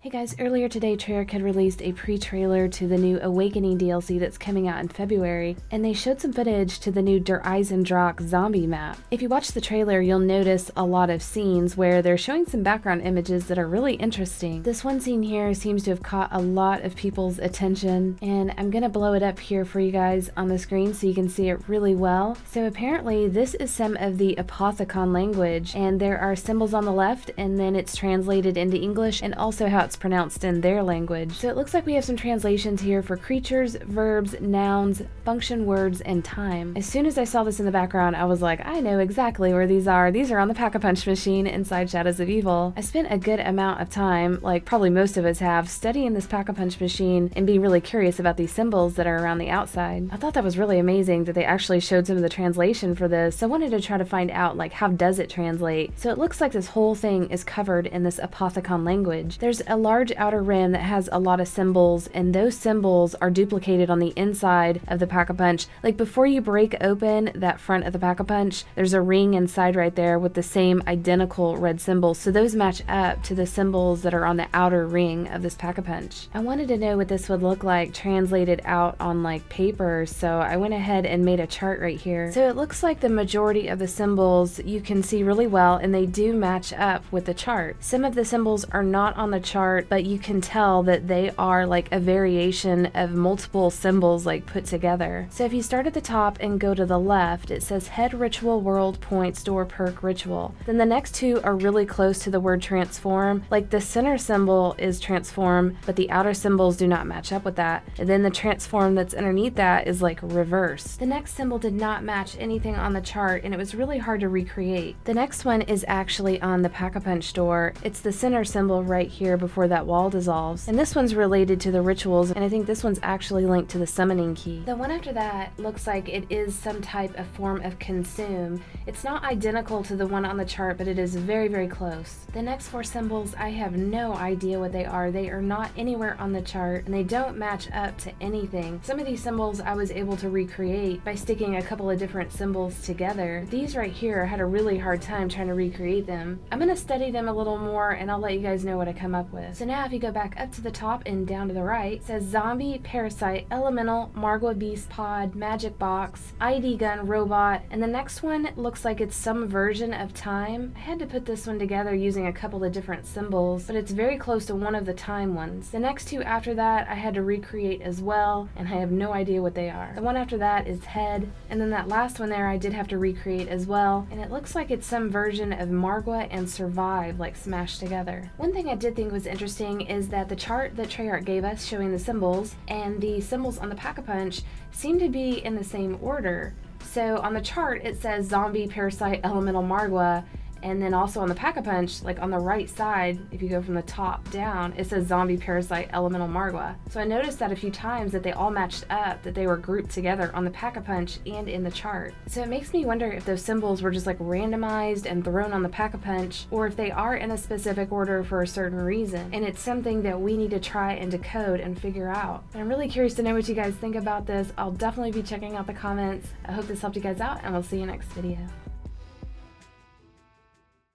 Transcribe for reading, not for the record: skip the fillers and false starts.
Hey guys, earlier today Treyarch had released a pre-trailer to the new Awakening DLC that's coming out in February, and they showed some footage to the new Der Eisendrache zombie map. If you watch the trailer, you'll notice a lot of scenes where they're showing some background images that are really interesting. This one scene here seems to have caught a lot of people's attention, and I'm gonna blow it up here for you guys on the screen so you can see it really well. So apparently this is some of the Apothicon language, and there are symbols on the left, and then it's translated into English, and also how it's pronounced in their language. So it looks like we have some translations here for creatures, verbs, nouns, function words, and time. As soon as I saw this in the background, I was like, I know exactly where these are. These are on the Pack-a-Punch machine inside Shadows of Evil. I spent a good amount of time, like probably most of us have, studying this Pack-a-Punch machine and being really curious about these symbols that are around the outside. I thought that was really amazing that they actually showed some of the translation for this, so I wanted to try to find out like how does it translate. So it looks like this whole thing is covered in this Apothicon language. There's a large outer rim that has a lot of symbols, and those symbols are duplicated on the inside of the Pack-a-Punch. Like before you break open that front of the Pack-a-Punch, there's a ring inside right there with the same identical red symbols, so those match up to the symbols that are on the outer ring of this Pack-a-Punch. I wanted to know what this would look like translated out on like paper, so I went ahead and made a chart right here. So it looks like the majority of the symbols you can see really well, and they do match up with the chart. Some of the symbols are not on the chart, but you can tell that they are like a variation of multiple symbols like put together. So if you start at the top and go to the left, it says head ritual, world, points, door, perk, ritual. Then the next two are really close to the word transform. Like the center symbol is transform, but the outer symbols do not match up with that. And then the transform that's underneath that is like reverse. The next symbol did not match anything on the chart, and it was really hard to recreate. The next one is actually on the Pack-a-Punch door. It's the center symbol right here before that wall dissolves, and this one's related to the rituals, and I think this one's actually linked to the summoning key. The one after that looks like it is some type of form of consume. It's not identical to the one on the chart, but it is very, very close. The next four symbols, I have no idea what they are. They are not anywhere on the chart, and they don't match up to anything. Some of these symbols I was able to recreate by sticking a couple of different symbols together. These right here, I had a really hard time trying to recreate them. I'm gonna study them a little more, and I'll let you guys know what I come up with. So now if you go back up to the top and down to the right, it says zombie, parasite, elemental, Margwa beast, pod, magic box, ID gun, robot, and the next one looks like it's some version of time. I had to put this one together using a couple of different symbols, but it's very close to one of the time ones. The next two after that I had to recreate as well, and I have no idea what they are. The one after that is head, and then that last one there I did have to recreate as well, and it looks like it's some version of Margwa and survive like smashed together. One thing I did think was interesting is that the chart that Treyarch gave us showing the symbols and the symbols on the Pack-a-Punch seem to be in the same order. So on the chart it says zombie, parasite, elemental, Margwa, and then also on the Pack-a-Punch, like on the right side, if you go from the top down, it says zombie, parasite, elemental, Margwa. So I noticed that a few times that they all matched up, that they were grouped together on the Pack-a-Punch and in the chart. So it makes me wonder if those symbols were just like randomized and thrown on the Pack-a-Punch, or if they are in a specific order for a certain reason. And it's something that we need to try and decode and figure out. And I'm really curious to know what you guys think about this. I'll definitely be checking out the comments. I hope this helped you guys out, and we'll see you next video.